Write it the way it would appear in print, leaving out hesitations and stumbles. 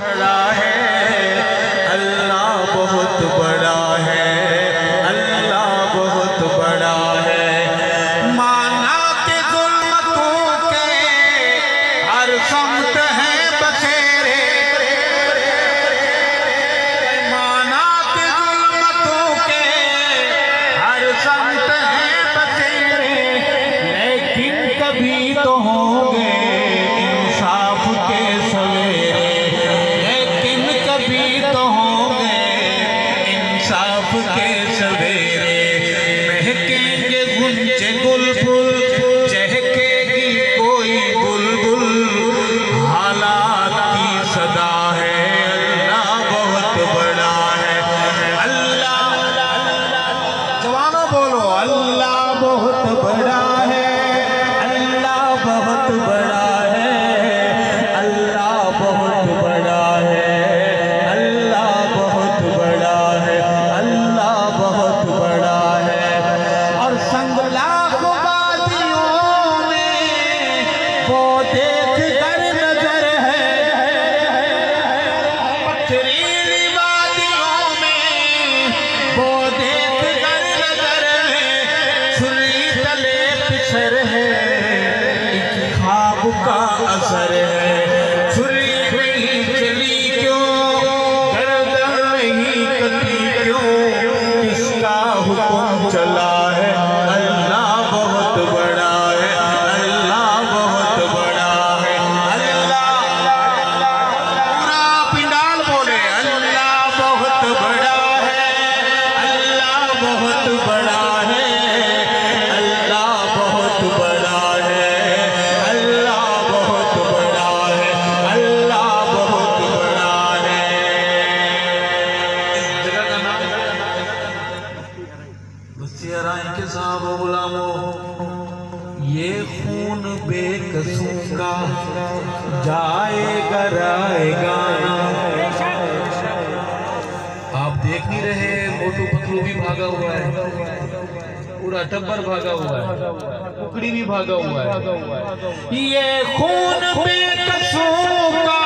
खड़ा है, अल्लाह बहुत बड़ा है, अल्लाह बहुत बड़ा है। माना के जुल्मतों के हर समत है बखेरे, माना के जुल्मतों के हर समत है बखेरे, लेकिन कभी तो होंगे इंसाफ के सवेरे, लेकिन कभी तो होंगे इंसाफ के सवेरे। महकेंगे गुंजे गुलबुल, चहकेगी कोई बुलबुल, हालात की सदा है, अल्लाह बहुत बड़ा है। अल्लाह, जवानों बोलो, अल्लाह बहुत बड़ा है, अल्लाह बहुत बड़ा है, अल्लाह बहुत बड़ा है, अल्लाह बहुत बड़ा है, अल्लाह बहुत बड़ा है। और संगलाख वादियों में वो देख कर नजर है, पथरीली वादियों में वो देख कर नजर है, छुरी तले पिछर है, एक ख्वाब का असर है। छुरी नहीं चली क्यों, गर्दन नहीं कटी क्यों, किसका हुक्म चला है, अल्लाह बहुत बड़ा है, अल्लाह बहुत बड़ा है। अल्लाह, पूरा पिंडाल बोले, अल्लाह बहुत बड़ा है, अल्लाह बहुत बड़ा है, अल्लाह बहुत बड़ा है, अल्लाह बहुत बड़ा है, अल्लाह बहुत बड़ा है। इस जगह का नाम बसियारा के साहब गुलामों, ये खून बेकसूं का जाएगा राएगा। आप देख नहीं रहे, मोटू पतलू भी भागा हुआ है, पूरा टब्बर भागा हुआ है, कुकड़ी भी भागा हुआ है। ये खून बेकसूं का